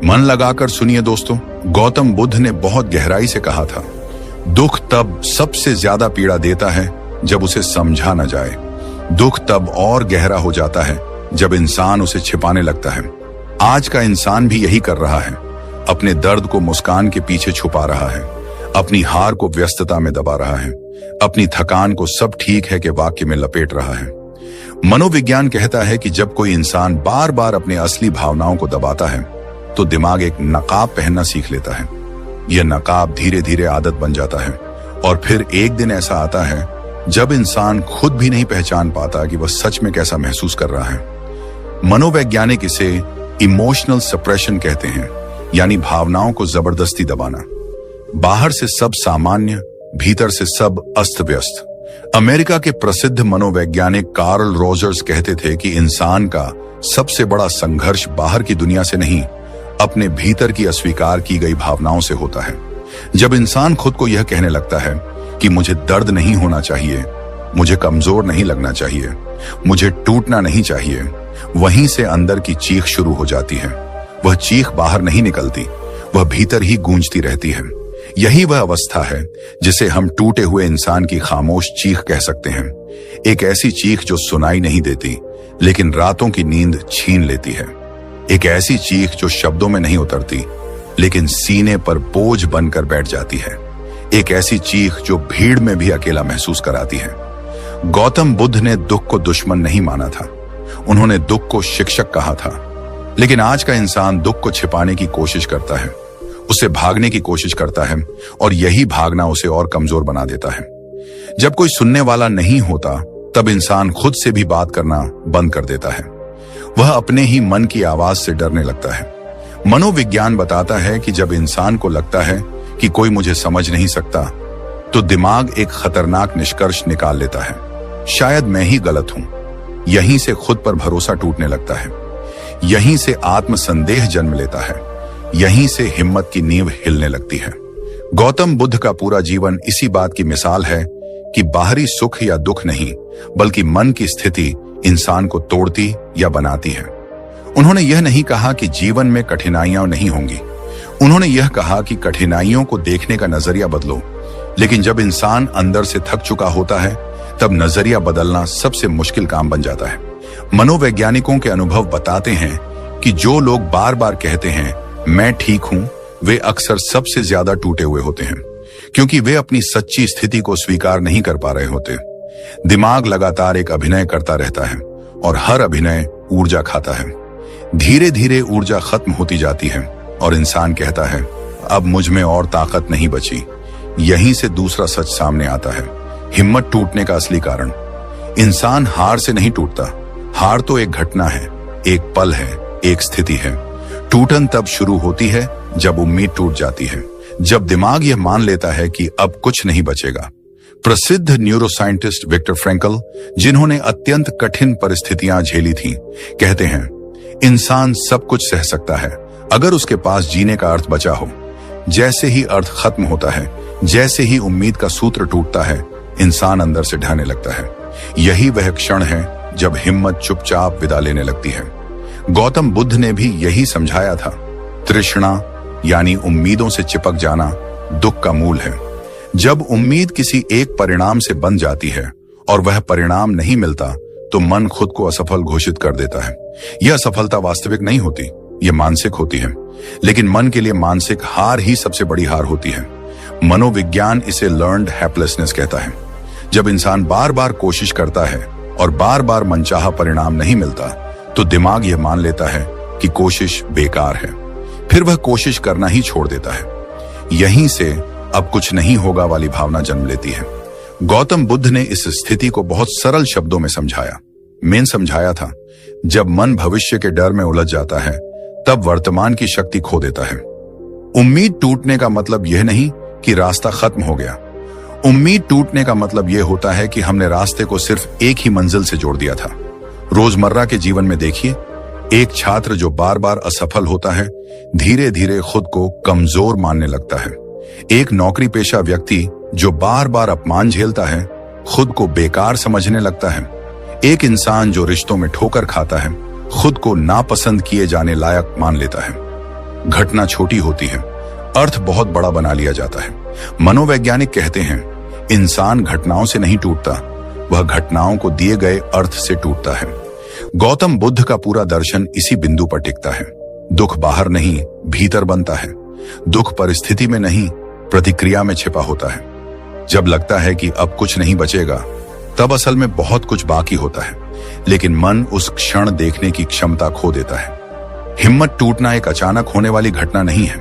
मन लगाकर सुनिए दोस्तों, गौतम बुद्ध ने बहुत गहराई से कहा था, दुख तब सबसे ज्यादा पीड़ा देता है जब उसे समझा न जाए। दुख तब और गहरा हो जाता है जब इंसान उसे छिपाने लगता है। आज का इंसान भी यही कर रहा है, अपने दर्द को मुस्कान के पीछे छुपा रहा है, अपनी हार को व्यस्तता में दबा रहा है, अपनी थकान को सब ठीक है के वाक्य में लपेट रहा है। मनोविज्ञान कहता है कि जब कोई इंसान बार बार अपनी असली भावनाओं को दबाता है तो दिमाग एक नकाब पहनना सीख लेता है। यह नकाब धीरे धीरे आदत बन जाता है और फिर एक दिन ऐसा आता है जब इंसान खुद भी नहीं पहचान पाता कि वह सच में कैसा महसूस कर रहा है। मनोवैज्ञानिक इसे इमोशनल सप्रेशन कहते हैं, यानी भावनाओं को जबरदस्ती दबाना। बाहर से सब सामान्य, भीतर से सब अस्त व्यस्त। अमेरिका के प्रसिद्ध मनोवैज्ञानिक कार्ल रोजर्स कहते थे कि इंसान का सबसे बड़ा संघर्ष बाहर की दुनिया से नहीं, अपने भीतर की अस्वीकार की गई भावनाओं से होता है। जब इंसान खुद को यह कहने लगता है कि मुझे दर्द नहीं होना चाहिए, मुझे कमजोर नहीं लगना चाहिए, मुझे टूटना नहीं चाहिए, वहीं से अंदर की चीख शुरू हो जाती है। वह चीख बाहर नहीं निकलती, वह भीतर ही गूंजती रहती है। यही वह अवस्था है जिसे हम टूटे हुए इंसान की खामोश चीख कह सकते हैं। एक ऐसी चीख जो सुनाई नहीं देती लेकिन रातों की नींद छीन लेती है। एक ऐसी चीख जो शब्दों में नहीं उतरती लेकिन सीने पर बोझ बनकर बैठ जाती है। एक ऐसी चीख जो भीड़ में भी अकेला महसूस कराती है। गौतम बुद्ध ने दुख को दुश्मन नहीं माना था, उन्होंने दुख को शिक्षक कहा था। लेकिन आज का इंसान दुख को छिपाने की कोशिश करता है, उससे भागने की कोशिश करता है और यही भागना उसे और कमजोर बना देता है। जब कोई सुनने वाला नहीं होता तब इंसान खुद से भी बात करना बंद कर देता है। वह अपने ही मन की आवाज से डरने लगता है। मनोविज्ञान बताता है कि जब इंसान को लगता है कि कोई मुझे समझ नहीं सकता तो दिमाग एक खतरनाक निष्कर्ष निकाल लेता है, शायद मैं ही गलत हूं। यहीं से खुद पर भरोसा टूटने लगता है, यहीं से आत्मसंदेह जन्म लेता है, यहीं से हिम्मत की नींव हिलने लगती है। गौतम बुद्ध का पूरा जीवन इसी बात की मिसाल है कि बाहरी सुख या दुख नहीं बल्कि मन की स्थिति इंसान को तोड़ती या बनाती है। उन्होंने यह नहीं कहा कि जीवन में कठिनाइयां नहीं होंगी, उन्होंने यह कहा कि कठिनाइयों को देखने का नजरिया बदलो। लेकिन जब इंसान अंदर से थक चुका होता है तब नजरिया बदलना सबसे मुश्किल काम बन जाता है। मनोवैज्ञानिकों के अनुभव बताते हैं कि जो लोग बार बार कहते हैं मैं ठीक हूं, वे अक्सर सबसे ज्यादा टूटे हुए होते हैं, क्योंकि वे अपनी सच्ची स्थिति को स्वीकार नहीं कर पा रहे होते। दिमाग लगातार एक अभिनय करता रहता है और हर अभिनय ऊर्जा खाता है। धीरे धीरे ऊर्जा खत्म होती जाती है और इंसान कहता है अब मुझ में और ताकत नहीं बची। यहीं से दूसरा सच सामने आता है, हिम्मत टूटने का असली कारण। इंसान हार से नहीं टूटता, हार तो एक घटना है, एक पल है, एक स्थिति है। टूटन तब शुरू होती है जब उम्मीद टूट जाती है, जब दिमाग यह मान लेता है कि अब कुछ नहीं बचेगा। प्रसिद्ध न्यूरोसाइंटिस्ट विक्टर फ्रैंकल, जिन्होंने अत्यंत कठिन परिस्थितियां झेली थीं, कहते हैं इंसान सब कुछ सह सकता है अगर उसके पास जीने का अर्थ बचा हो। जैसे ही अर्थ खत्म होता है, जैसे ही उम्मीद का सूत्र टूटता है, इंसान अंदर से ढहने लगता है। यही वह क्षण है जब हिम्मत चुपचाप विदा लेने लगती है। गौतम बुद्ध ने भी यही समझाया था। तृष्णा यानी उम्मीदों से चिपक जाना दुख का मूल है। जब उम्मीद किसी एक परिणाम से बन जाती है और वह परिणाम नहीं मिलता तो मन खुद को असफल घोषित कर देता है। यह असफलता वास्तविक नहीं होती, यह मानसिक होती है। लेकिन मन के लिए मानसिक हार ही सबसे बड़ी हार होती है। मनोविज्ञान इसे लर्न्ड हेल्पलेसनेस कहता है। जब इंसान बार बार कोशिश करता है और बार बार मनचाहा परिणाम नहीं मिलता तो दिमाग यह मान लेता है कि कोशिश बेकार है, फिर वह कोशिश करना ही छोड़ देता है। यहीं से अब कुछ नहीं होगा वाली भावना जन्म लेती है। गौतम बुद्ध ने इस स्थिति को बहुत सरल शब्दों में समझाया। समझाया था, जब मन भविष्य के डर में उलझ जाता है तब वर्तमान की शक्ति खो देता है। उम्मीद टूटने का मतलब यह नहीं कि रास्ता खत्म हो गया। उम्मीद टूटने का मतलब यह होता है कि हमने रास्ते को सिर्फ एक ही मंजिल से जोड़ दिया था। रोजमर्रा के जीवन में देखिए, एक छात्र जो बार बार असफल होता है धीरे धीरे खुद को कमजोर मानने लगता है। एक नौकरी पेशा व्यक्ति जो बार बार अपमान झेलता है खुद को बेकार समझने लगता है। एक इंसान जो रिश्तों में ठोकर खाता है खुद को नापसंद किए जाने लायक मान लेता है। घटना छोटी होती है, अर्थ बहुत बड़ा बना लिया जाता है। मनोवैज्ञानिक कहते हैं, इंसान घटनाओं से नहीं टूटता, वह घटनाओं को दिए गए अर्थ से टूटता है। गौतम बुद्ध का पूरा दर्शन इसी बिंदु पर टिकता है। दुख बाहर नहीं, भीतर बनता है। दुख परिस्थिति में नहीं, प्रतिक्रिया में छिपा होता है। जब लगता है कि अब कुछ नहीं बचेगा, तब असल में बहुत कुछ बाकी होता है, लेकिन मन उस क्षण देखने की क्षमता खो देता है। हिम्मत टूटना एक अचानक होने वाली घटना नहीं है,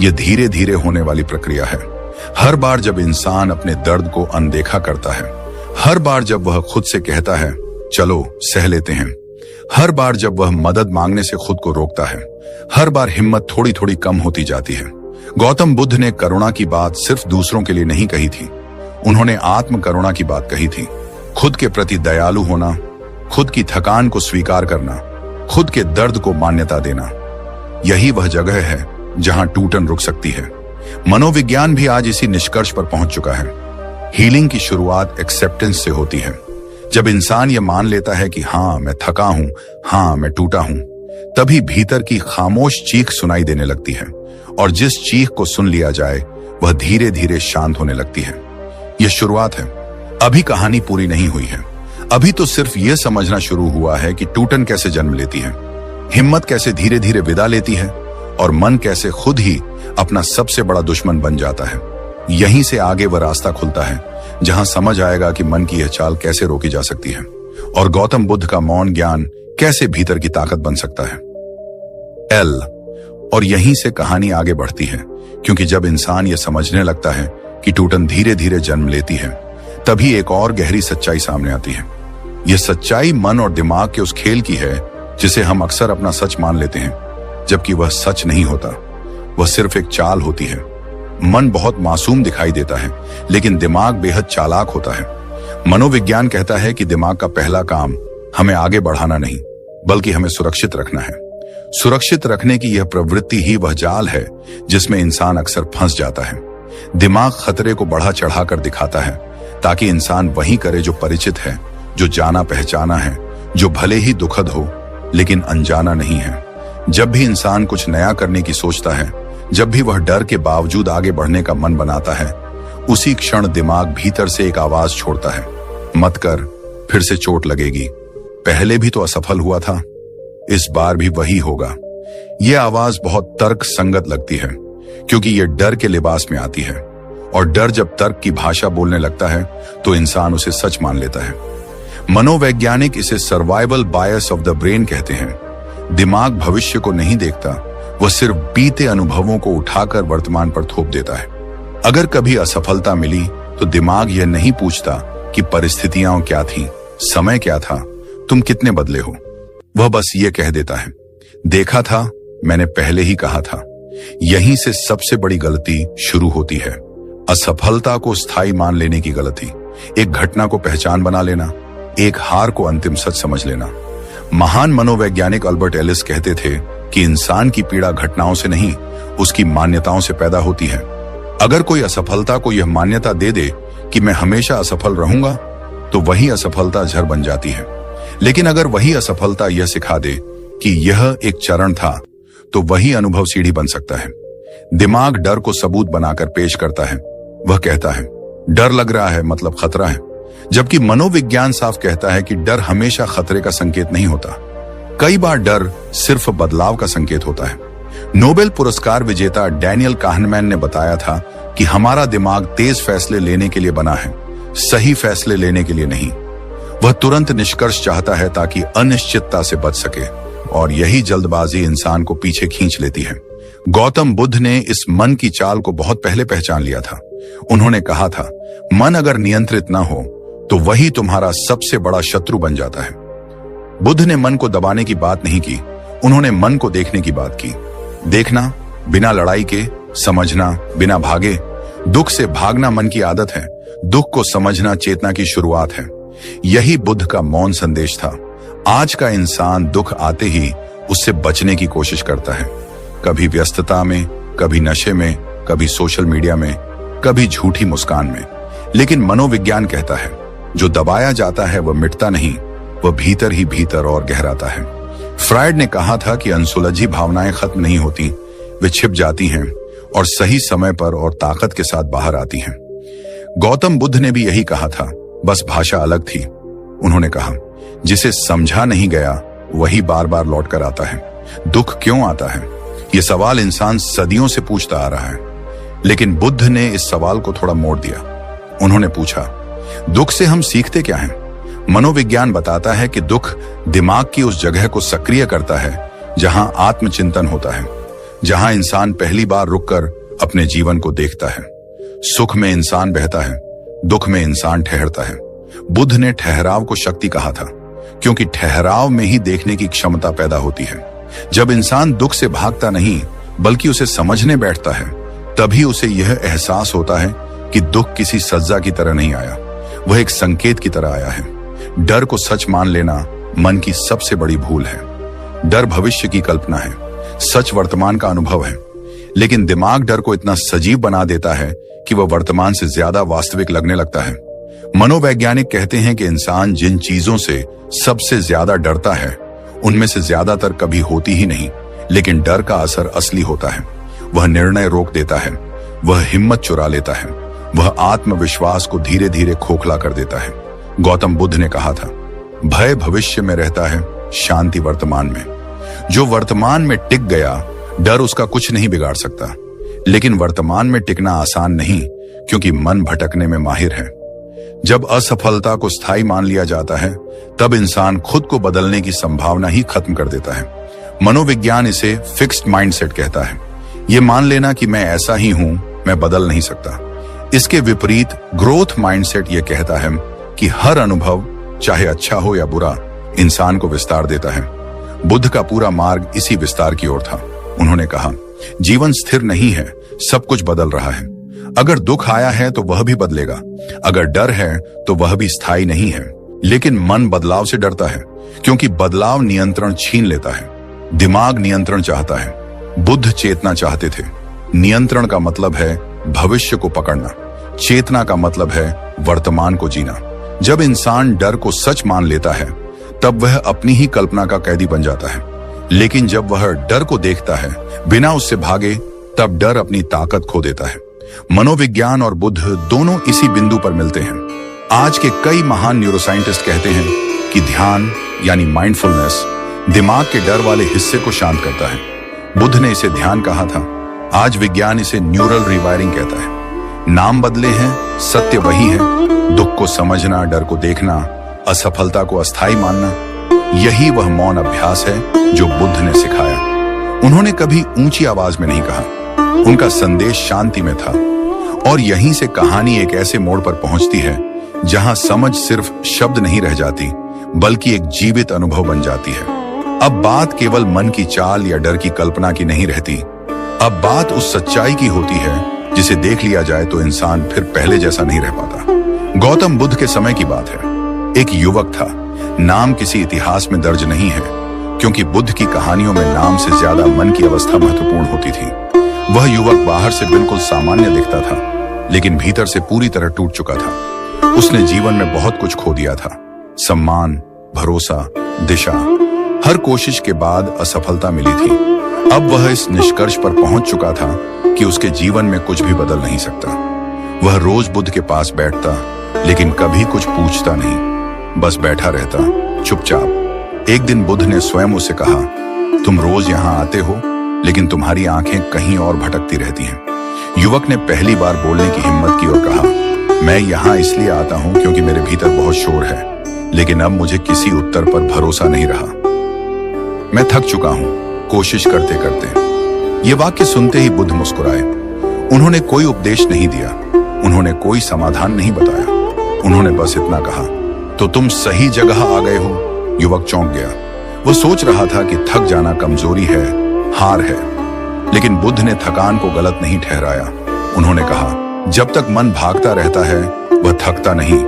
यह धीरे धीरे होने वाली प्रक्रिया है। हर बार जब इंसान अपने दर्द को अनदेखा करता है, हर बार जब वह खुद से कहता है चलो सह लेते हैं, हर बार जब वह मदद मांगने से खुद को रोकता है, हर बार हिम्मत थोड़ी थोड़ी कम होती जाती है। गौतम बुद्ध ने करुणा की बात सिर्फ दूसरों के लिए नहीं कही थी, उन्होंने आत्म करुणा की बात कही थी। खुद के प्रति दयालु होना, खुद की थकान को स्वीकार करना, खुद के दर्द को मान्यता देना, यही वह जगह है जहां टूटन रुक सकती है। मनोविज्ञान भी आज इसी निष्कर्ष पर पहुंच चुका है। हीलिंग की शुरुआत एक्सेप्टेंस से होती है। जब इंसान यह मान लेता है कि हाँ मैं थका हूं, हाँ मैं टूटा हूं, तभी भीतर की खामोश चीख सुनाई देने लगती है, और जिस चीख को सुन लिया जाए वह धीरे धीरे शांत होने लगती है। यह शुरुआत है, अभी कहानी पूरी नहीं हुई है। अभी तो सिर्फ यह समझना शुरू हुआ है कि टूटन कैसे जन्म लेती है, हिम्मत कैसे धीरे धीरे विदा लेती है, और मन कैसे खुद ही अपना सबसे बड़ा दुश्मन बन जाता है। यहीं से आगे वह रास्ता खुलता है जहां समझ आएगा कि मन की यह चाल कैसे रोकी जा सकती है, और गौतम बुद्ध का मौन ज्ञान कैसे भीतर की ताकत बन सकता है। और यहीं से कहानी आगे बढ़ती है, क्योंकि जब इंसान यह समझने लगता है कि टूटन धीरे धीरे जन्म लेती है, तभी एक और गहरी सच्चाई सामने आती है। यह सच्चाई मन और दिमाग के उस खेल की है जिसे हम अक्सर अपना सच मान लेते हैं, जबकि वह सच नहीं होता, वह सिर्फ एक चाल होती है। मन बहुत मासूम दिखाई देता है, लेकिन दिमाग बेहद चालाक होता है। मनोविज्ञान कहता है कि दिमाग का पहला काम हमें आगे बढ़ाना नहीं, बल्कि हमें सुरक्षित रखना है। सुरक्षित रखने की यह प्रवृत्ति ही वह जाल है जिसमें इंसान अक्सर फंस जाता है। दिमाग खतरे को बढ़ा चढ़ाकर दिखाता है, ताकि इंसान वही करे जो परिचित है, जो जाना पहचाना है, जो भले ही दुखद हो लेकिन अनजाना नहीं है। जब भी इंसान कुछ नया करने की सोचता है, जब भी वह डर के बावजूद आगे बढ़ने का मन बनाता है, उसी क्षण दिमाग भीतर से एक आवाज छोड़ता है, मत कर, फिर से चोट लगेगी, पहले भी तो असफल हुआ था, इस बार भी वही होगा। यह आवाज बहुत तर्क संगत लगती है, क्योंकि यह डर के लिबास में आती है, और डर जब तर्क की भाषा बोलने लगता है तो इंसान उसे सच मान लेता है। मनोवैज्ञानिक इसे survival bias of the brain कहते हैं। दिमाग भविष्य को नहीं देखता, वह सिर्फ बीते अनुभवों को उठाकर वर्तमान पर थोप देता है। अगर कभी असफलता मिली तो दिमाग यह नहीं पूछता कि परिस्थितियां क्या थीं, समय क्या था, तुम कितने बदले हो। वह बस ये कह देता है, देखा था, मैंने पहले ही कहा था। यहीं से सबसे बड़ी गलती शुरू होती है, असफलता को स्थायी मान लेने की गलती, एक घटना को पहचान बना लेना, एक हार को अंतिम सच समझ लेना। महान मनोवैज्ञानिक अल्बर्ट एलिस कहते थे कि इंसान की पीड़ा घटनाओं से नहीं, उसकी मान्यताओं से पैदा होती है। अगर कोई असफलता को यह मान्यता दे दे कि मैं हमेशा असफल रहूंगा, तो वही असफलता जड़ बन जाती है। लेकिन अगर वही असफलता यह सिखा दे कि यह एक चरण था, तो वही अनुभव सीढ़ी बन सकता है। दिमाग डर को सबूत बनाकर पेश करता है। वह कहता है, डर लग रहा है मतलब खतरा है, जबकि मनोविज्ञान साफ कहता है कि डर हमेशा खतरे का संकेत नहीं होता। कई बार डर सिर्फ बदलाव का संकेत होता है। नोबेल पुरस्कार विजेता डैनियल काहनमैन ने बताया था कि हमारा दिमाग तेज फैसले लेने के लिए बना है, सही फैसले लेने के लिए नहीं। वह तुरंत निष्कर्ष चाहता है ताकि अनिश्चितता से बच सके, और यही जल्दबाजी इंसान को पीछे खींच लेती है। गौतम बुद्ध ने इस मन की चाल को बहुत पहले पहचान लिया था। उन्होंने कहा था, मन अगर नियंत्रित ना हो तो वही तुम्हारा सबसे बड़ा शत्रु बन जाता है। बुद्ध ने मन को दबाने की बात नहीं की, उन्होंने मन को देखने की बात की। देखना बिना लड़ाई के, समझना बिना भागे। दुख से भागना मन की आदत है, दुख को समझना चेतना की शुरुआत है। यही बुद्ध का मौन संदेश था। आज का इंसान दुख आते ही उससे बचने की कोशिश करता है, कभी व्यस्तता में, कभी नशे में, कभी सोशल मीडिया में, कभी झूठी मुस्कान में। लेकिन मनोविज्ञान कहता है, जो दबाया जाता है वह मिटता नहीं, वह भीतर ही भीतर और गहराता है। फ्रायड ने कहा था कि अनसुलझी भावनाएं खत्म नहीं होती, वे छिप जाती हैं और सही समय पर और ताकत के साथ बाहर आती हैं। गौतम बुद्ध ने भी यही कहा था, बस भाषा अलग थी। उन्होंने कहा, जिसे समझा नहीं गया वही बार बार लौट कर आता है। दुख क्यों आता है? यह सवाल इंसान सदियों से पूछता आ रहा है, लेकिन बुद्ध ने इस सवाल को थोड़ा मोड़ दिया। उन्होंने पूछा, दुख से हम सीखते क्या हैं? मनोविज्ञान बताता है कि दुख दिमाग की उस जगह को सक्रिय करता है जहां आत्मचिंतन होता है, जहां इंसान पहली बार रुककर अपने जीवन को देखता है। सुख में इंसान बहता है, दुख में इंसान ठहरता है। बुद्ध ने ठहराव को शक्ति कहा था, क्योंकि ठहराव में ही देखने की क्षमता पैदा होती है। जब इंसान दुख से भागता नहीं बल्कि उसे समझने बैठता है, तभी उसे यह एहसास होता है कि दुख किसी सजा की तरह नहीं आया, वह एक संकेत की तरह आया है। डर को सच मान लेना मन की सबसे बड़ी भूल है। डर भविष्य की कल्पना है, सच वर्तमान का अनुभव है। लेकिन दिमाग डर को इतना सजीव बना देता है कि वह वर्तमान से ज्यादा वास्तविक लगने लगता है। मनोवैज्ञानिक कहते हैं कि इंसान जिन चीजों से सबसे ज्यादा डरता है उनमें से ज्यादातर कभी होती ही नहीं, लेकिन डर का असर असली होता है। वह निर्णय रोक देता है, वह हिम्मत चुरा लेता है, वह आत्मविश्वास को धीरे धीरे खोखला कर देता है। गौतम बुद्ध ने कहा था, भय भविष्य में रहता है, शांति वर्तमान में। जो वर्तमान में टिक गया, डर उसका कुछ नहीं बिगाड़ सकता। लेकिन वर्तमान में टिकना आसान नहीं, क्योंकि मन भटकने में माहिर है। जब असफलता को स्थायी मान लिया जाता है, तब इंसान खुद को बदलने की संभावना ही खत्म कर देता है। मनोविज्ञान इसे फिक्स्ड माइंडसेट कहता है। यह मान लेना कि मैं ऐसा ही हूं, मैं बदल नहीं सकता। इसके विपरीत ग्रोथ माइंडसेट यह कहता है कि हर अनुभव, चाहे अच्छा हो या बुरा, इंसान को विस्तार देता है। बुद्ध का पूरा मार्ग इसी विस्तार की ओर था। उन्होंने कहा, जीवन स्थिर नहीं है, सब कुछ बदल रहा है। अगर दुख आया है तो वह भी बदलेगा, अगर डर है तो वह भी स्थायी नहीं है। लेकिन मन बदलाव से डरता है, क्योंकि बदलाव नियंत्रण छीन लेता है। दिमाग नियंत्रण चाहता है, बुद्ध चेतना चाहते थे। नियंत्रण का मतलब है भविष्य को पकड़ना, चेतना का मतलब है वर्तमान को जीना। जब इंसान डर को सच मान लेता है, तब वह अपनी ही कल्पना का कैदी बन जाता है। लेकिन जब वह डर को देखता है बिना उससे भागे, तब डर अपनी ताकत खो देता है। मनोविज्ञान और बुद्ध दोनों इसी बिंदु पर मिलते हैं। आज के कई महान न्यूरोसाइंटिस्ट कहते हैं कि ध्यान यानी माइंडफुलनेस दिमाग के डर वाले हिस्से को शांत करता है। बुद्ध ने इसे ध्यान कहा था, आज विज्ञान इसे न्यूरल रिवायरिंग कहता है। नाम बदले हैं, सत्य वही है। दुख को समझना, डर को देखना, असफलता को अस्थायी मानना, यही वह मौन अभ्यास है जो बुद्ध ने सिखाया। उन्होंने कभी ऊंची आवाज में नहीं कहा, उनका संदेश शांति में था। और यहीं से कहानी एक ऐसे मोड़ पर पहुंचती है जहां समझ सिर्फ शब्द नहीं रह जाती, बल्कि एक जीवित अनुभव बन जाती है। अब बात केवल मन की चाल या डर की कल्पना की नहीं रहती। अब बात उस सच्चाई की होती है जिसे देख लिया जाए तो इंसान फिर पहले जैसा नहीं रह पाता। गौतम बुद्ध के समय की बात है। एक युवक था, नाम किसी इतिहास में दर्ज नहीं है, क्योंकि बुद्ध की कहानियों में नाम से ज्यादा मन की अवस्था महत्वपूर्ण होती थी। वह युवक बाहर से बिल्कुल सामान्य दिखता था, लेकिन भीतर से पूरी तरह टूट चुका था। उसने जीवन में बहुत कुछ खो दिया था, सम्मान, भरोसा, दिशा। हर कोशिश के बाद असफलता मिली थी। अब वह इस निष्कर्ष पर पहुंच चुका था कि उसके जीवन में कुछ भी बदल नहीं सकता। वह रोज बुद्ध के पास बैठता, लेकिन कभी कुछ पूछता नहीं, बस बैठा रहता चुपचाप। एक दिन बुद्ध ने स्वयं उसे कहा, तुम रोज यहाँ आते हो, लेकिन तुम्हारी आंखें कहीं और भटकती रहती हैं। युवक ने पहली बार बोलने की हिम्मत की और कहा, मैं यहाँ इसलिए आता हूँ क्योंकि मेरे भीतर बहुत शोर है, लेकिन अब मुझे किसी उत्तर पर भरोसा नहीं रहा। मैं थक चुका हूँ कोशिश करते करते। ये वाक्य सुनते ही बुद्ध मुस्कुराए। उन्होंने कोई उपदेश नहीं दिया, उन्होंने कोई समाधान नहीं बताया। उन्होंने बस इतना कहा, तो तुम सही जगह आ गए हो। युवक चौंक गया। वो सोच रहा था कि थक जाना कमजोरी है, हार है, लेकिन बुद्ध ने थकान को गलत नहीं ठहराया। उन्होंने कहा, जब तक मन भागता रहता है वह थकता नहीं,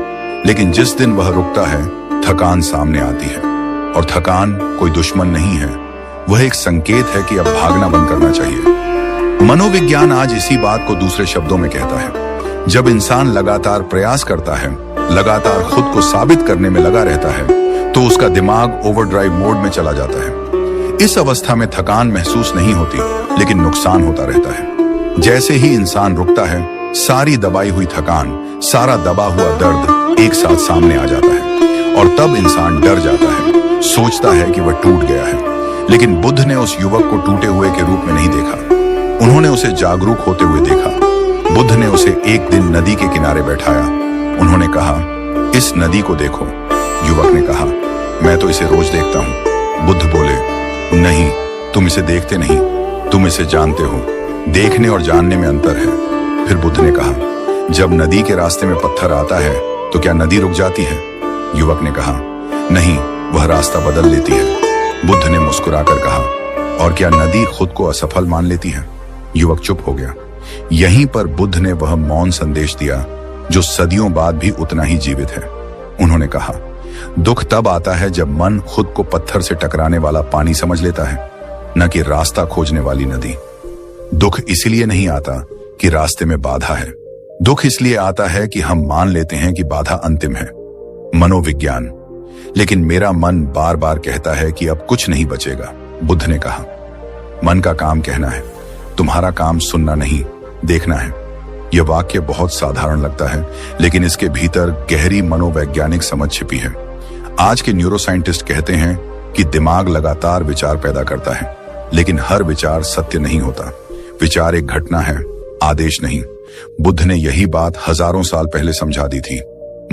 लेकिन जिस दिन वह रुकता है थकान सामने आती है। और थकान कोई दुश्मन नहीं है, वह एक संकेत है कि अब भागना बंद करना चाहिए। मनोविज्ञान आज इसी बात को दूसरे शब्दों में कहता है। जब इंसान लगातार प्रयास करता है, लगातार खुद को साबित करने में लगा रहता है, तो उसका दिमाग ओवरड्राइव मोड में चला जाता है। इस अवस्था में थकान महसूस नहीं होती, लेकिन नुकसान होता रहता है। जैसे ही इंसान रुकता है, सारी दबाई हुई थकान, सारा दबा हुआ दर्द एक साथ सामने आ जाता है और तब इंसान डर जाता है, सोचता है कि वह टूट गया है। लेकिन बुद्ध ने उस युवक को टूटे हुए के रूप में नहीं देखा, उन्होंने उसे जागरूक होते हुए देखा। बुद्ध ने उसे एक दिन नदी के किनारे बैठाया। उन्होंने कहा, इस नदी को देखो। युवक ने कहा, मैं तो इसे रोज देखता हूँ। बुद्ध बोले, नहीं, तुम इसे देखते नहीं, तुम इसे जानते हो। देखने और जानने में अंतर है। फिर बुद्ध ने कहा, जब नदी के रास्ते में पत्थर आता है तो क्या नदी रुक जाती है? युवक ने कहा, नहीं, वह रास्ता बदल लेती है। बुद्ध ने मुस्कुराकर कहा, और क्या नदी खुद को असफल मान लेती है? युवक चुप हो गया। यहीं पर बुद्ध ने वह मौन संदेश दिया जो सदियों बाद भी उतना ही जीवित है। उन्होंने कहा, दुख तब आता है जब मन खुद को पत्थर से टकराने वाला पानी समझ लेता है, न कि रास्ता खोजने वाली नदी। दुख इसलिए नहीं आता कि रास्ते में बाधा है, दुख इसलिए आता है कि हम मान लेते हैं कि बाधा अंतिम है। मनोविज्ञान। लेकिन मेरा मन बार बार कहता है कि अब कुछ नहीं बचेगा। बुद्ध ने कहा, मन का काम कहना है, तुम्हारा काम सुनना नहीं, देखना है। यह वाक्य बहुत साधारण लगता है, लेकिन इसके भीतर गहरी मनोवैज्ञानिक समझ छिपी है। आज के न्यूरोसाइंटिस्ट कहते हैं कि दिमाग लगातार विचार पैदा करता है, लेकिन हर विचार सत्य नहीं होता। विचार एक घटना है, आदेश नहीं। बुद्ध ने यही बात हजारों साल पहले समझा दी थी।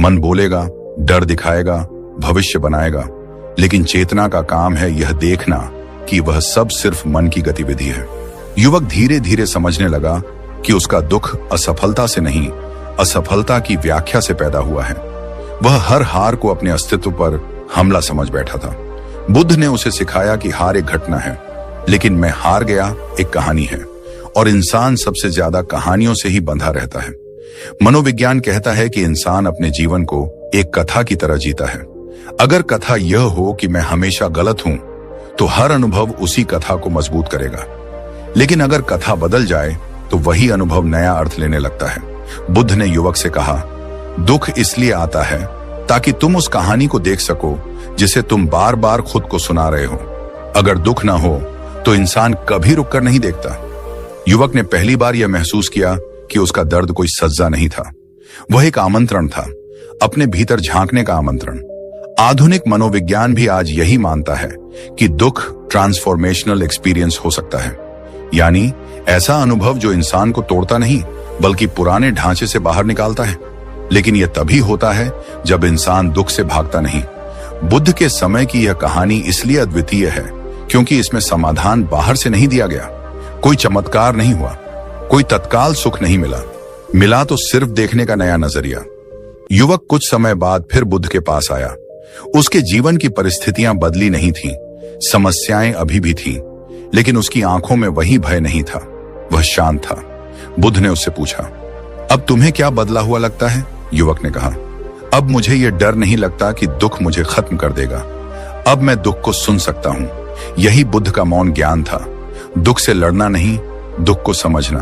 मन बोलेगा, डर दिखाएगा, भविष्य बनाएगा, लेकिन चेतना का काम है यह देखना कि वह सब सिर्फ मन की गतिविधि है। युवक धीरे धीरे समझने लगा कि उसका दुख असफलता से नहीं, असफलता की व्याख्या से पैदा हुआ है। वह हर हार को अपने अस्तित्व पर हमला समझ बैठा था। बुद्ध ने उसे सिखाया कि हार एक घटना है, लेकिन मैं हार गया एक कहानी है, और इंसान सबसे ज्यादा कहानियों से ही बंधा रहता है। मनोविज्ञान कहता है कि इंसान अपने जीवन को एक कथा की तरह जीता है। अगर कथा यह हो कि मैं हमेशा गलत हूं, तो हर अनुभव उसी कथा को मजबूत करेगा। लेकिन अगर कथा बदल जाए तो वही अनुभव नया अर्थ लेने लगता है। बुद्ध ने युवक से कहा, दुख इसलिए आता है ताकि तुम उस कहानी को देख सको जिसे तुम बार बार खुद को सुना रहे हो। अगर दुख ना हो तो इंसान कभी रुककर नहीं देखता। युवक ने पहली बार यह महसूस किया कि उसका दर्द कोई सज्जा नहीं था, वह एक आमंत्रण था, अपने भीतर झांकने का आमंत्रण। आधुनिक मनोविज्ञान भी आज यही मानता है कि दुख ट्रांसफॉर्मेशनल एक्सपीरियंस हो सकता है, यानी ऐसा अनुभव जो इंसान को तोड़ता नहीं बल्कि पुराने ढांचे से बाहर निकालता है। लेकिन यह तभी होता है जब इंसान दुख से भागता नहीं। बुद्ध के समय की यह कहानी इसलिए अद्वितीय है क्योंकि इसमें समाधान बाहर से नहीं दिया गया। कोई चमत्कार नहीं हुआ, कोई तत्काल सुख नहीं मिला तो सिर्फ देखने का नया नजरिया। युवक कुछ समय बाद फिर बुद्ध के पास आया। उसके जीवन की परिस्थितियां बदली नहीं थीं, समस्याएं अभी भी थीं, लेकिन उसकी आंखों में वही भय नहीं था, वह शांत था। बुद्ध ने उससे पूछा, अब तुम्हें क्या बदला हुआ लगता है? युवक ने कहा, अब मुझे यह डर नहीं लगता कि दुख मुझे खत्म कर देगा। अब मैं दुख को सुन सकता हूं। यही बुद्ध का मौन ज्ञान था। दुख से लड़ना नहीं, दुख को समझना।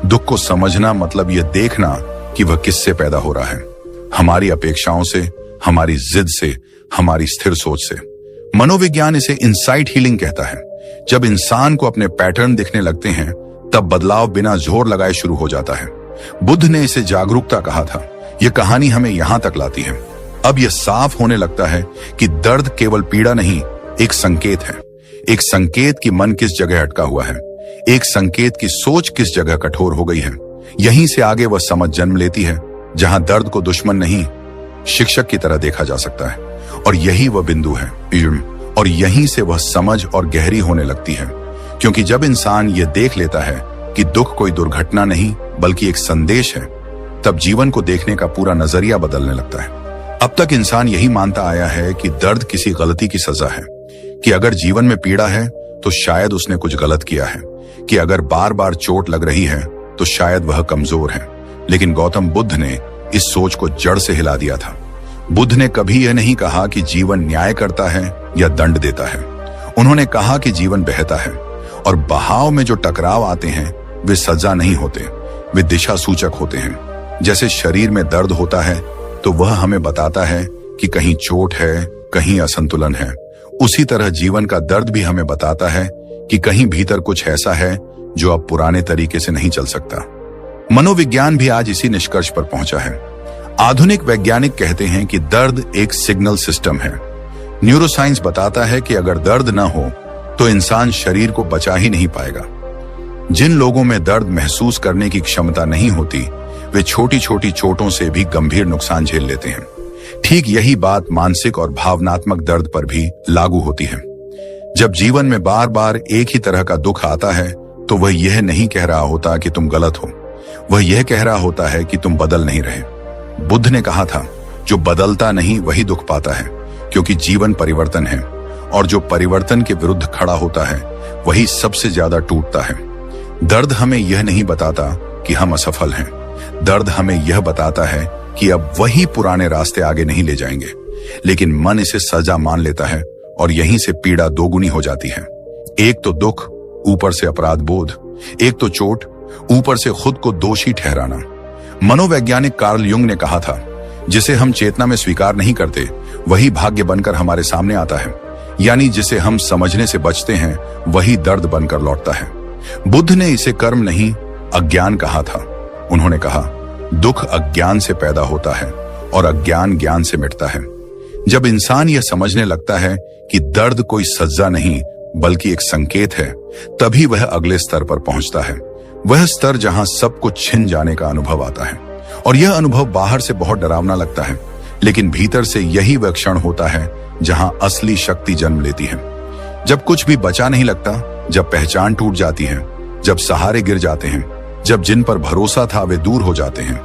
दुख को समझना मतलब यह देखना कि वह किससे पैदा हो रहा है, हमारी अपेक्षाओं से, हमारी जिद से, हमारी स्थिर सोच से। मनोविज्ञान इसे इनसाइट हीलिंग कहता है। जब इंसान को अपने पैटर्न दिखने लगते हैं, तब बदलाव बिना जोर लगाए शुरू हो जाता है। बुद्ध ने इसे जागरूकता कहा था। यह कहानी हमें यहां तक लाती है। अब यह साफ होने लगता है कि दर्द केवल पीड़ा नहीं, एक संकेत है। एक संकेत कि मन किस जगह अटका हुआ है, एक संकेत की सोच किस जगह कठोर हो गई है। यहीं से आगे वह समझ जन्म लेती है जहां दर्द को दुश्मन नहीं, शिक्षक की तरह देखा जा सकता है। और यही वह बिंदु है, और यहीं से वह समझ और गहरी होने लगती है। क्योंकि जब इंसान यह देख लेता है कि दुख कोई दुर्घटना नहीं बल्कि एक संदेश है, तब जीवन को देखने का पूरा नजरिया बदलने लगता है। अब तक इंसान यही मानता आया है कि दर्द किसी गलती की सजा है, कि अगर जीवन में पीड़ा है तो शायद उसने कुछ गलत किया है, कि अगर बार बार चोट लग रही है तो शायद वह कमजोर है। लेकिन गौतम बुद्ध ने इस सोच को जड़ से हिला दिया था। बुद्ध ने कभी यह नहीं कहा कि जीवन न्याय करता है या दंड देता है। उन्होंने कहा कि जीवन बहता है और बहाव में जो टकराव आते हैं वे सजा नहीं होते, वे दिशा सूचक होते हैं। जैसे शरीर में दर्द होता है तो वह हमें बताता है कि कहीं चोट है, कहीं असंतुलन है। उसी तरह जीवन का दर्द भी हमें बताता है कि कहीं भीतर कुछ ऐसा है जो अब पुराने तरीके से नहीं चल सकता। मनोविज्ञान भी आज इसी निष्कर्ष पर पहुंचा है। आधुनिक वैज्ञानिक कहते हैं कि दर्द एक सिग्नल सिस्टम है। न्यूरोसाइंस बताता है कि अगर दर्द न हो तो इंसान शरीर को बचा ही नहीं पाएगा। जिन लोगों में दर्द महसूस करने की क्षमता नहीं होती, वे छोटी छोटी चोटों से भी गंभीर नुकसान झेल लेते हैं। ठीक यही बात मानसिक और भावनात्मक दर्द पर भी लागू होती है। जब जीवन में बार बार एक ही तरह का दुख आता है तो वह यह नहीं कह रहा होता कि तुम गलत हो, वह यह कह रहा होता है कि तुम बदल नहीं रहे। बुद्ध ने कहा था, जो बदलता नहीं वही दुख पाता है, क्योंकि जीवन परिवर्तन है और जो परिवर्तन के विरुद्ध खड़ा होता है वही सबसे ज्यादा टूटता है। दर्द हमें यह नहीं बताता कि हम असफल हैं। दर्द हमें यह बताता है कि अब वही पुराने रास्ते आगे नहीं ले जाएंगे, लेकिन मन इसे सजा मान लेता है और यहीं से पीड़ा दोगुनी हो जाती है। एक तो दुख, ऊपर से अपराध बोध, एक तो चोट, ऊपर से खुद को दोषी ठहराना। मनोवैज्ञानिक कार्ल युंग ने कहा था, जिसे हम चेतना में स्वीकार नहीं करते वही भाग्य बनकर हमारे सामने आता है, यानी जिसे हम समझने से बचते हैं वही दर्द बनकर लौटता है। बुद्ध ने इसे कर्म नहीं अज्ञान कहा था। उन्होंने कहा, दुख अज्ञान से पैदा होता है और अज्ञान ज्ञान से मिटता है। जब इंसान यह समझने लगता है कि दर्द कोई सजा नहीं बल्कि एक संकेत है, तभी वह अगले स्तर पर पहुंचता है। वह स्तर जहां सब कुछ छिन जाने का अनुभव आता है। और यह अनुभव बाहर से बहुत डरावना लगता है, लेकिन भीतर से यही वह क्षण होता है जहां असली शक्ति जन्म लेती है। जब कुछ भी बचा नहीं लगता, जब पहचान टूट जाती है, जब सहारे गिर जाते हैं, जब जिन पर भरोसा था वे दूर हो जाते हैं,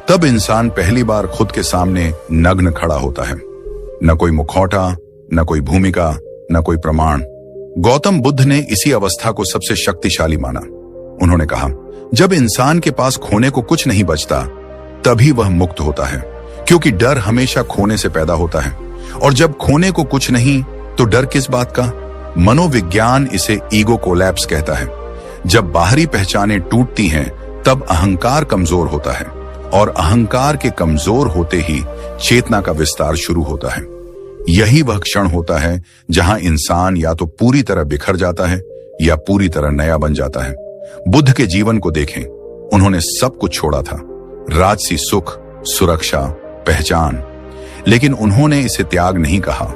तब इंसान पहली बार खुद के सामने नग्न खड़ा होता है। न कोई मुखौटा, न कोई भूमिका, न कोई प्रमाण। गौतम बुद्ध ने इसी अवस्था को सबसे शक्तिशाली माना। उन्होंने कहा, जब इंसान के पास खोने को कुछ नहीं बचता, तभी वह मुक्त होता है, क्योंकि डर हमेशा खोने से पैदा होता है। और जब खोने को कुछ नहीं तो डर किस बात का? मनोविज्ञान इसे ईगो कोलैप्स कहता है। जब बाहरी पहचानें टूटती हैं, तब अहंकार कमजोर होता है और अहंकार के कमजोर होते ही चेतना का विस्तार शुरू होता है। यही वह क्षण होता है जहां इंसान या तो पूरी तरह बिखर जाता है या पूरी तरह नया बन जाता है। बुद्ध के जीवन को देखें, उन्होंने सब कुछ छोड़ा था, राजसी सुख, सुरक्षा, पहचान, लेकिन उन्होंने इसे त्याग नहीं कहा,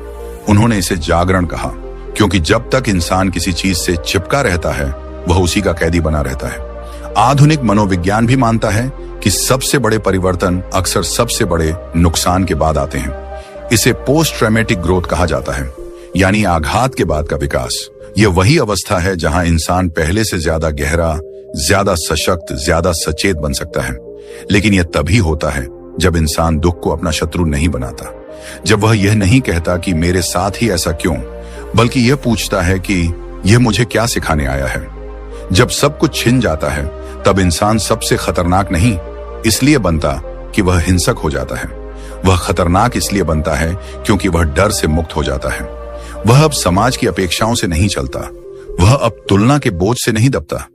उन्होंने इसे जागरण कहा, क्योंकि जब तक इंसान किसी चीज से चिपका रहता है वह उसी का कैदी बना रहता है। आधुनिक मनोविज्ञान भी मानता है कि सबसे बड़े परिवर्तन अक्सर सबसे बड़े नुकसान के बाद आते हैं। इसे पोस्ट ट्रॉमेटिक ग्रोथ कहा जाता है, यानी आघात के बाद का विकास। यह वही अवस्था है जहां इंसान पहले से ज्यादा गहरा, ज्यादा सशक्त, ज्यादा सचेत बन सकता है। लेकिन यह तभी होता है जब इंसान दुख को अपना शत्रु नहीं बनाता, जब वह यह नहीं कहता कि मेरे साथ ही ऐसा क्यों, बल्कि यह पूछता है कि यह मुझे क्या सिखाने आया है। जब सब कुछ छिन जाता है, तब इंसान सबसे खतरनाक नहीं इसलिए बनता कि वह हिंसक हो जाता है, वह खतरनाक इसलिए बनता है क्योंकि वह डर से मुक्त हो जाता है। वह अब समाज की अपेक्षाओं से नहीं चलता, वह अब तुलना के बोझ से नहीं दबता,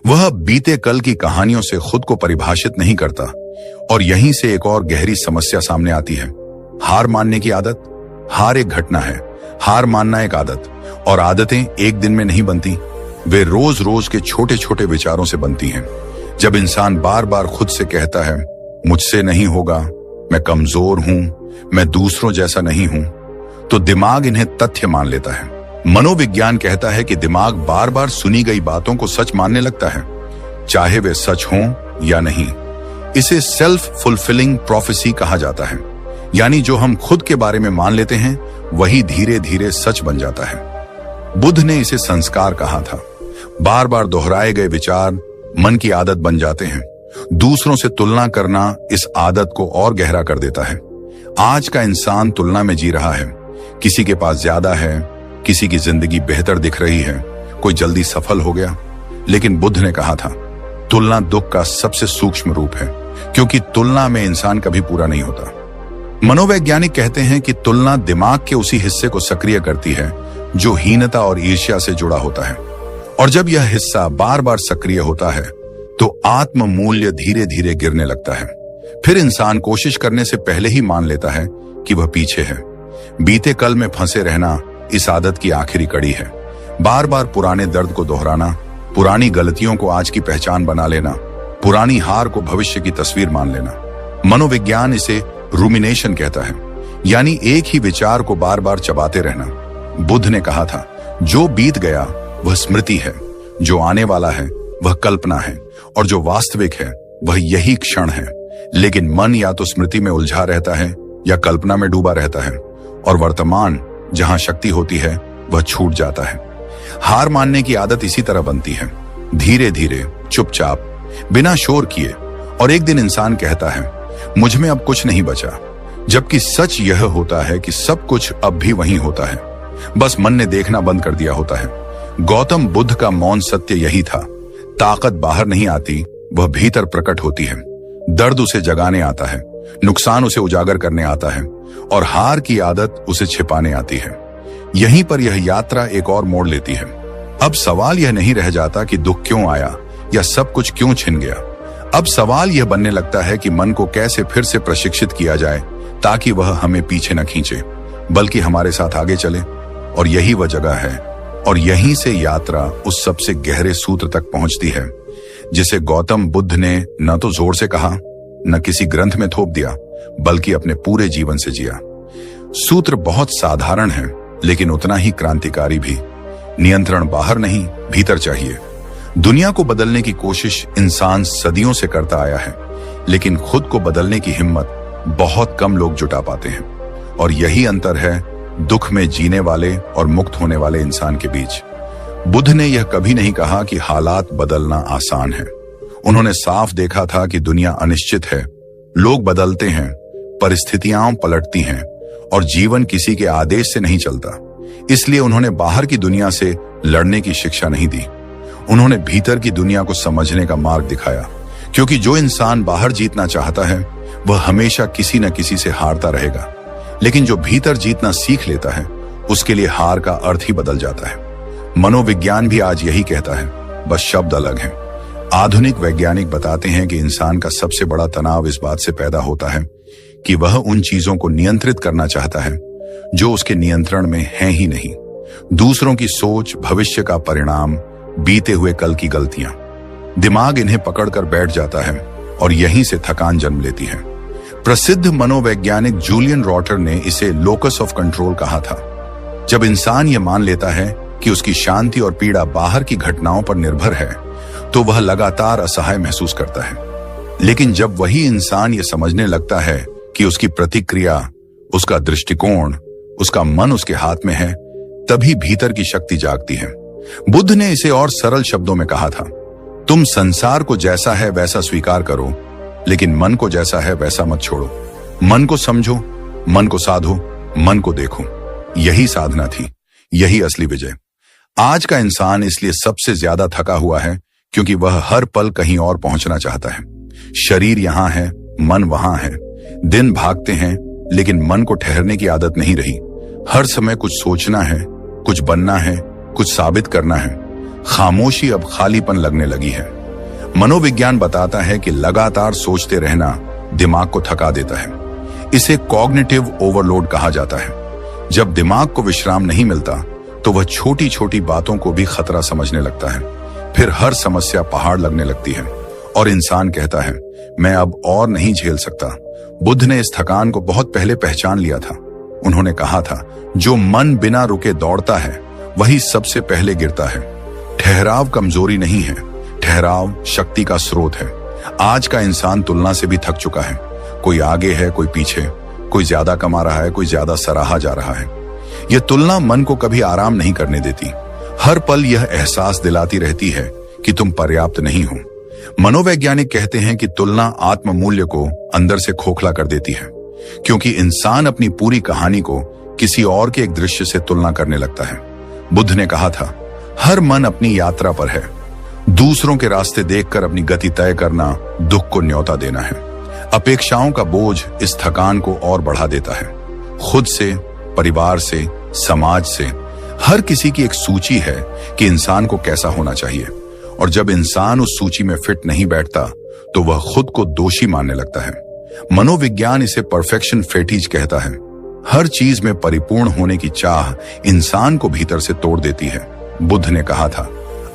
वह अब बीते कल की कहानियों से खुद को परिभाषित नहीं करता। और यहीं से एक और गहरी समस्या सामने आती है, हार मानने की आदत। हार एक घटना है, हार मानना एक आदत, और आदतें एक दिन में नहीं बनती, वे रोज रोज के छोटे छोटे विचारों से बनती हैं। जब इंसान बार बार खुद से कहता है, मुझसे नहीं होगा, मैं कमजोर हूं, मैं दूसरों जैसा नहीं हूं, तो दिमाग इन्हें तथ्य मान लेता है। मनोविज्ञान कहता है कि दिमाग बार बार सुनी गई बातों को सच मानने लगता है, चाहे वे सच हों या नहीं। इसे सेल्फ फुलफिलिंग प्रोफेसी कहा जाता है, यानी जो हम खुद के बारे में मान लेते हैं वही धीरे धीरे सच बन जाता है। बुद्ध ने इसे संस्कार कहा था। बार बार दोहराए गए विचार मन की आदत बन जाते हैं। दूसरों से तुलना करना इस आदत को और गहरा कर देता है। आज का इंसान तुलना में जी रहा है, किसी के पास ज्यादा है, किसी की जिंदगी बेहतर दिख रही है, कोई जल्दी सफल हो गया। लेकिन बुद्ध ने कहा था, तुलना दुख का सबसे सूक्ष्म रूप है, क्योंकि तुलना में इंसान कभी पूरा नहीं होता। मनोवैज्ञानिक कहते हैं कि तुलना दिमाग के उसी हिस्से को सक्रिय करती है जो हीनता और ईर्ष्या से जुड़ा होता है, और जब यह हिस्सा बार बार सक्रिय होता है तो आत्म मूल्य धीरे धीरे गिरने लगता है। फिर इंसान कोशिश करने से पहले ही मान लेता है कि वह पीछे है। बीते कल में फंसे रहना इस आदत की आखिरी कड़ी है। बार बार पुराने दर्द को दोहराना, पुरानी गलतियों को आज की पहचान बना लेना, पुरानी हार को भविष्य की तस्वीर मान लेना। मनोविज्ञान इसे रूमिनेशन कहता है, यानी एक ही विचार को बार बार चबाते रहना। बुद्ध ने कहा था, जो बीत गया वह स्मृति है, जो आने वाला है वह कल्पना है, और जो वास्तविक है वह यही क्षण है। लेकिन मन या तो स्मृति में उलझा रहता है या कल्पना में डूबा रहता है, और वर्तमान जहां शक्ति होती है वह छूट जाता है। हार मानने की आदत इसी तरह बनती है, धीरे धीरे, चुपचाप, बिना शोर किए। और एक दिन इंसान कहता है, मुझ में अब कुछ नहीं बचा, जबकि सच यह होता है कि सब कुछ अब भी वहीं होता है, बस मन ने देखना बंद कर दिया होता है। गौतम बुद्ध का मौन सत्य यही था, ताकत बाहर नहीं आती, वह भीतर प्रकट होती है। दर्द उसे जगाने आता है, नुकसान उसे उजागर करने आता है, और हार की आदत उसे छिपाने आती है। यहीं पर यह यात्रा एक और मोड़ लेती है। अब सवाल यह नहीं रह जाता कि दुख क्यों आया या सब कुछ क्यों छिन गया। अब सवाल यह बनने लगता है कि मन को कैसे फिर से प्रशिक्षित किया जाए ताकि वह हमें पीछे न खींचे, बल्कि हमारे साथ आगे चले। और यही वह जगह है, और यहीं से यात्रा उस सबसे गहरे सूत्र तक पहुंचती है जिसे गौतम बुद्ध ने न तो जोर से कहा, न किसी ग्रंथ में थोप दिया, बल्कि अपने पूरे जीवन से जिया। सूत्र बहुत साधारण है, लेकिन उतना ही क्रांतिकारी भी। नियंत्रण बाहर नहीं, भीतर चाहिए। दुनिया को बदलने की कोशिश इंसान सदियों से करता आया है, लेकिन खुद को बदलने की हिम्मत बहुत कम लोग जुटा पाते हैं। और यही अंतर है दुख में जीने वाले और मुक्त होने वाले इंसान के बीच। बुद्ध ने यह कभी नहीं कहा कि हालात बदलना आसान है। उन्होंने साफ देखा था कि दुनिया अनिश्चित है, लोग बदलते हैं, परिस्थितियां पलटती हैं, और जीवन किसी के आदेश से नहीं चलता। इसलिए उन्होंने बाहर की दुनिया से लड़ने की शिक्षा नहीं दी, उन्होंने भीतर की दुनिया को समझने का मार्ग दिखाया। क्योंकि जो इंसान बाहर जीतना चाहता है वह हमेशा किसी न किसी से हारता रहेगा, लेकिन जो भीतर जीतना सीख लेता है उसके लिए हार का अर्थ ही बदल जाता है। मनोविज्ञान भी आज यही कहता है, बस शब्द अलग हैं। आधुनिक वैज्ञानिक बताते हैं कि इंसान का सबसे बड़ा तनाव इस बात से पैदा होता है कि वह उन चीजों को नियंत्रित करना चाहता है जो उसके नियंत्रण में हैं ही नहीं। दूसरों की सोच, भविष्य का परिणाम, बीते हुए कल की गलतियां। दिमाग इन्हें पकड़कर बैठ जाता है और यहीं से थकान जन्म लेती है। प्रसिद्ध मनोवैज्ञानिक जूलियन रॉटर ने इसे लोकस ऑफ कंट्रोल कहा था। जब इंसान यह मान लेता है कि उसकी शांति और पीड़ा बाहर की घटनाओं पर निर्भर है, तो वह लगातार असहाय महसूस करता है। लेकिन जब वही इंसान यह समझने लगता है कि उसकी प्रतिक्रिया, उसका दृष्टिकोण, उसका मन उसके हाथ में है, तभी भीतर की शक्ति जागती है। बुद्ध ने इसे और सरल शब्दों में कहा था, तुम संसार को जैसा है वैसा स्वीकार करो, लेकिन मन को जैसा है वैसा मत छोड़ो। मन को समझो, मन को साधो, मन को देखो। यही साधना थी, यही असली विजय। आज का इंसान इसलिए सबसे ज्यादा थका हुआ है क्योंकि वह हर पल कहीं और पहुंचना चाहता है। शरीर यहां है, मन वहां है। दिन भागते हैं, लेकिन मन को ठहरने की आदत नहीं रही। हर समय कुछ सोचना है, कुछ बनना है, कुछ साबित करना है। खामोशी अब खालीपन लगने लगी है। मनोविज्ञान बताता है कि लगातार सोचते रहना दिमाग को थका देता है। इसे कॉग्निटिव ओवरलोड कहा जाता है। जब दिमाग को विश्राम नहीं मिलता तो वह छोटी छोटी बातों को भी खतरा समझने लगता है। फिर हर समस्या पहाड़ लगने लगती है और इंसान कहता है, मैं अब और नहीं झेल सकता। बुद्ध ने इस थकान को बहुत पहले पहचान लिया था। उन्होंने कहा था, जो मन बिना रुके दौड़ता है वही सबसे पहले गिरता है। ठहराव कमजोरी नहीं है, ठहराव शक्ति का स्रोत है। आज का इंसान तुलना से भी थक चुका है। कोई आगे है, कोई पीछे, कोई ज्यादा कमा रहा है, कोई ज्यादा सराहा जा रहा है। यह तुलना मन को कभी आराम नहीं करने देती। हर पल यह एहसास दिलाती रहती है कि तुम पर्याप्त नहीं हो। मनोवैज्ञानिक कहते हैं कि तुलना आत्म मूल्य को अंदर से खोखला कर देती है, क्योंकि इंसान अपनी पूरी कहानी को किसी और के एक दृश्य से तुलना करने लगता है। बुद्ध ने कहा था, हर मन अपनी यात्रा पर है। दूसरों के रास्ते देखकर अपनी गति तय करना दुख को न्योता देना है। अपेक्षाओं का बोझ इस थकान को और बढ़ा देता है। खुद से, परिवार से, समाज से, हर किसी की एक सूची है कि इंसान को कैसा होना चाहिए। और जब इंसान उस सूची में फिट नहीं बैठता तो वह खुद को दोषी मानने लगता है। मनोविज्ञान इसे परफेक्शन फेटिज कहता है। हर चीज में परिपूर्ण होने की चाह इंसान को भीतर से तोड़ देती है। बुद्ध ने कहा था,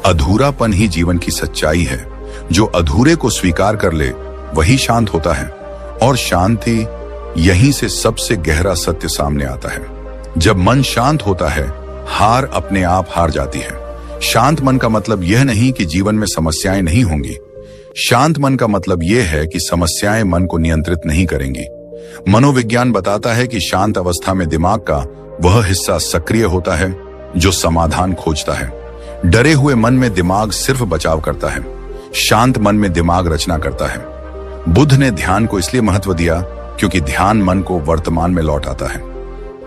अधूरापन ही जीवन की सच्चाई है। जो अधूरे को स्वीकार कर ले वही शांत होता है, और शांति यहीं से सबसे गहरा सत्य सामने आता है। जब मन शांत होता है, हार अपने आप हार जाती है। शांत मन का मतलब यह नहीं कि जीवन में समस्याएं नहीं होंगी। शांत मन का मतलब यह है कि समस्याएं मन को नियंत्रित नहीं करेंगी। मनोविज्ञान बताता है कि शांत अवस्था में दिमाग का वह हिस्सा सक्रिय होता है जो समाधान खोजता है। डरे हुए मन में दिमाग सिर्फ बचाव करता है, शांत मन में दिमाग रचना करता है। बुद्ध ने ध्यान को इसलिए महत्व दिया क्योंकि ध्यान मन को वर्तमान में लौट आता है।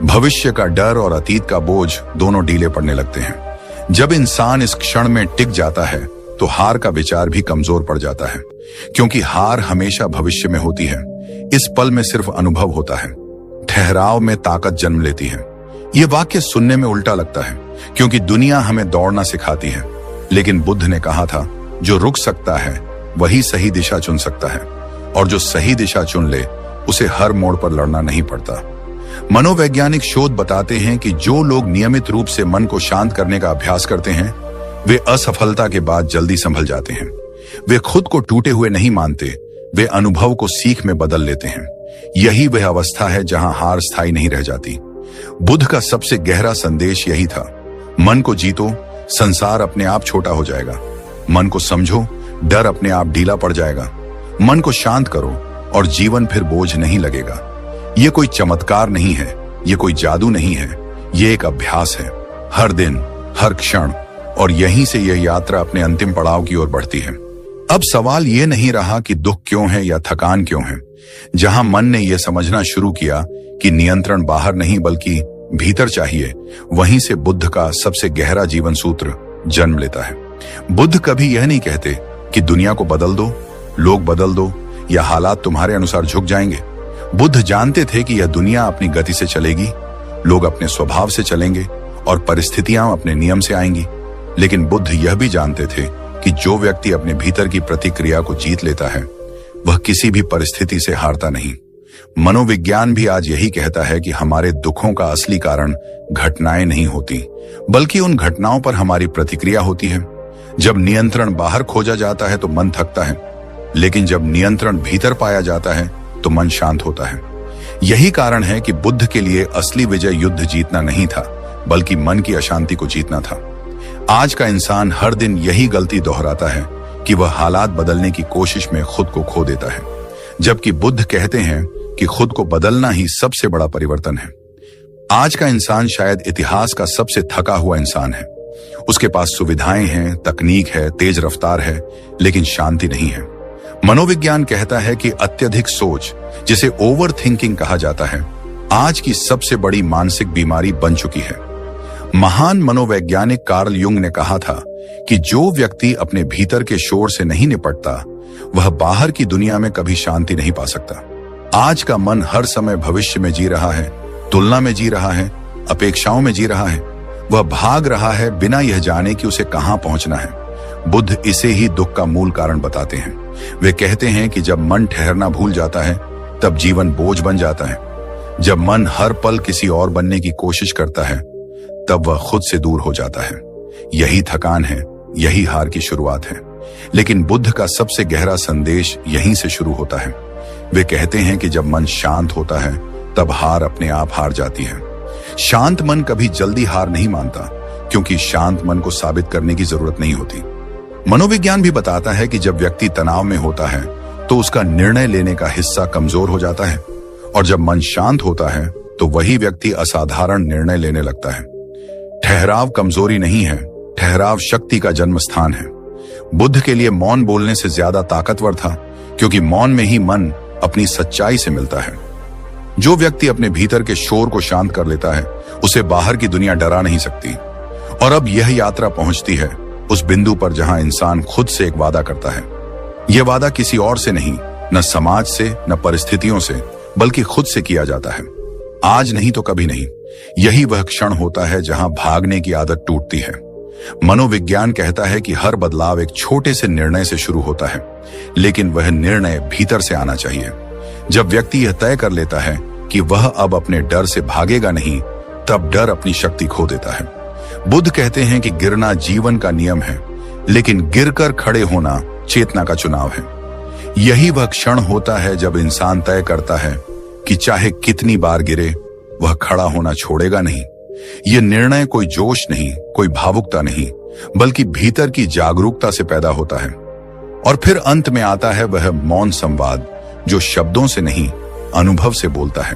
भविष्य का डर और अतीत का बोझ दोनों ढीले पड़ने लगते हैं। जब इंसान इस क्षण में टिक जाता है तो हार का विचार भी कमजोर पड़ जाता है, क्योंकि हार हमेशा भविष्य में होती है। इस पल में सिर्फ अनुभव होता है। ठहराव में ताकत जन्म लेती है। यह वाक्य सुनने में उल्टा लगता है, क्योंकि दुनिया हमें दौड़ना सिखाती है, लेकिन बुद्ध ने कहा था, जो रुक सकता है वही सही दिशा चुन सकता है, और जो सही दिशा चुन ले उसे हर मोड़ पर लड़ना नहीं पड़ता। मनोवैज्ञानिक शोध बताते हैं कि जो लोग नियमित रूप से मन को शांत करने का अभ्यास करते हैं, वे असफलता के बाद जल्दी संभल जाते हैं। वे खुद को टूटे हुए नहीं मानते, वे अनुभव को सीख में बदल लेते हैं। यही वह अवस्था है जहां हार स्थायी नहीं रह जाती। बुद्ध का सबसे गहरा संदेश यही था, मन को जीतो, संसार अपने आप छोटा हो जाएगा। मन को समझो, डर अपने आप ढीला पड़ जाएगा। मन को शांत करो और जीवन फिर बोझ नहीं लगेगा। ये कोई चमत्कार नहीं है, ये कोई जादू नहीं है, ये एक अभ्यास है, हर दिन, हर क्षण, और यहीं से यह यात्रा अपने अंतिम पड़ाव की ओर बढ़ती है। अब सवाल यह नहीं रहा कि दुख क्यों है या थकान क्यों है। जहां मन ने यह समझना शुरू किया कि नियंत्रण बाहर नहीं बल्कि भीतर चाहिए, वहीं से बुद्ध का सबसे गहरा जीवन सूत्र जन्म लेता है। बुद्ध कभी यह नहीं कहते कि दुनिया को बदल दो, लोग बदल दो, या हालात तुम्हारे अनुसार झुक जाएंगे। बुद्ध जानते थे कि यह दुनिया अपनी गति से चलेगी, लोग अपने स्वभाव से चलेंगे और परिस्थितियां अपने नियम से आएंगी। लेकिन बुद्ध यह भी जानते थे कि जो व्यक्ति अपने भीतर की प्रतिक्रिया को जीत लेता है, वह किसी भी परिस्थिति से हारता नहीं। मनोविज्ञान भी आज यही कहता है कि हमारे दुखों का असली कारण घटनाएं नहीं होती, बल्कि उन घटनाओं पर हमारी प्रतिक्रिया होती है। जब नियंत्रण बाहर खोजा जाता है तो मन थकता है, लेकिन जब नियंत्रण भीतर पाया जाता है तो मन शांत होता है। यही कारण है कि बुद्ध के लिए असली विजय युद्ध जीतना नहीं था, बल्कि मन की अशांति को जीतना था। आज का इंसान हर दिन यही गलती दोहराता है कि वह हालात बदलने की कोशिश में खुद को खो देता है, जबकि बुद्ध कहते हैं कि खुद को बदलना ही सबसे बड़ा परिवर्तन है। आज का इंसान शायद इतिहास का सबसे थका हुआ इंसान है। उसके पास सुविधाएं हैं, तकनीक है, तेज रफ्तार है, लेकिन शांति नहीं है। मनोविज्ञान कहता है कि अत्यधिक सोच, जिसे ओवर थिंकिंग कहा जाता है, आज की सबसे बड़ी मानसिक बीमारी बन चुकी है। महान मनोवैज्ञानिक कार्ल युंग ने कहा था कि जो व्यक्ति अपने भीतर के शोर से नहीं निपटता, वह बाहर की दुनिया में कभी शांति नहीं पा सकता। आज का मन हर समय भविष्य में जी रहा है, तुलना में जी रहा है, अपेक्षाओं में जी रहा है। वह भाग रहा है बिना यह जाने कि उसे कहां पहुंचना है। बुद्ध इसे ही दुख का मूल कारण बताते हैं। वे कहते हैं कि जब मन ठहरना भूल जाता है, तब जीवन बोझ बन जाता है। जब मन हर पल किसी और बनने की कोशिश करता है, तब वह खुद से दूर हो जाता है। यही थकान है, यही हार की शुरुआत है। लेकिन बुद्ध का सबसे गहरा संदेश यहीं से शुरू होता है। वे कहते हैं कि जब मन शांत होता है, तब हार अपने आप हार जाती है। शांत मन कभी जल्दी हार नहीं मानता, क्योंकि शांत मन को साबित करने की जरूरत नहीं होती। मनोविज्ञान भी बताता है कि जब व्यक्ति तनाव में होता है, तो उसका निर्णय लेने का हिस्सा कमजोर हो जाता है, और जब मन शांत होता है तो वही व्यक्ति असाधारण निर्णय लेने लगता है। ठहराव कमजोरी नहीं है, ठहराव शक्ति का जन्म स्थान है। बुद्ध के लिए मौन बोलने से ज्यादा ताकतवर था, क्योंकि मौन में ही मन अपनी सच्चाई से मिलता है। जो व्यक्ति अपने भीतर के शोर को शांत कर लेता है, उसे बाहर की दुनिया डरा नहीं सकती। और अब यह यात्रा पहुंचती है उस बिंदु पर जहां इंसान खुद से एक वादा करता है। यह वादा किसी और से नहीं, न समाज से, न परिस्थितियों से, बल्कि खुद से किया जाता है। आज नहीं तो कभी नहीं। यही वह क्षण होता है जहां भागने की आदत टूटती है। मनोविज्ञान कहता है कि हर बदलाव एक छोटे से निर्णय से शुरू होता है, लेकिन वह निर्णय भीतर से आना चाहिए। जब व्यक्ति यह तय कर लेता है कि वह अब अपने डर से भागेगा नहीं, तब डर अपनी शक्ति खो देता है। बुद्ध कहते हैं कि गिरना जीवन का नियम है, लेकिन गिरकर खड़े होना चेतना का चुनाव है। यही वह क्षण होता है जब इंसान तय करता है कि चाहे कितनी बार गिरे, वह खड़ा होना छोड़ेगा नहीं। यह निर्णय कोई जोश नहीं, कोई भावुकता नहीं, बल्कि भीतर की जागरूकता से पैदा होता है। और फिर अंत में आता है वह मौन संवाद, जो शब्दों से नहीं, अनुभव से बोलता है।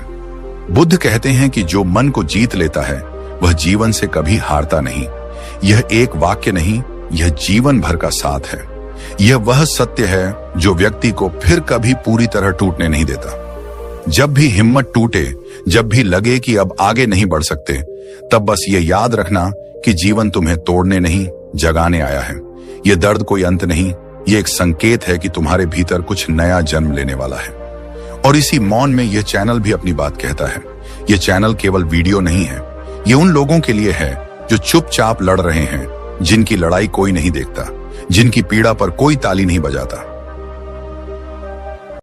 बुद्ध कहते हैं कि जो मन को जीत लेता है वह जीवन से कभी हारता नहीं। यह एक वाक्य नहीं, यह जीवन भर का साथ है। यह वह सत्य है जो व्यक्ति को फिर कभी पूरी तरह टूटने नहीं देता। जब भी हिम्मत टूटे, जब भी लगे कि अब आगे नहीं बढ़ सकते, तब बस ये याद रखना कि जीवन तुम्हें तोड़ने नहीं, जगाने आया है। यह दर्द कोई अंत नहीं, यह एक संकेत है कि तुम्हारे भीतर कुछ नया जन्म लेने वाला है। और इसी मौन में यह चैनल भी अपनी बात कहता है। यह चैनल केवल वीडियो नहीं है, यह उन लोगों के लिए है जो चुपचाप लड़ रहे हैं, जिनकी लड़ाई कोई नहीं देखता, जिनकी पीड़ा पर कोई ताली नहीं बजाता।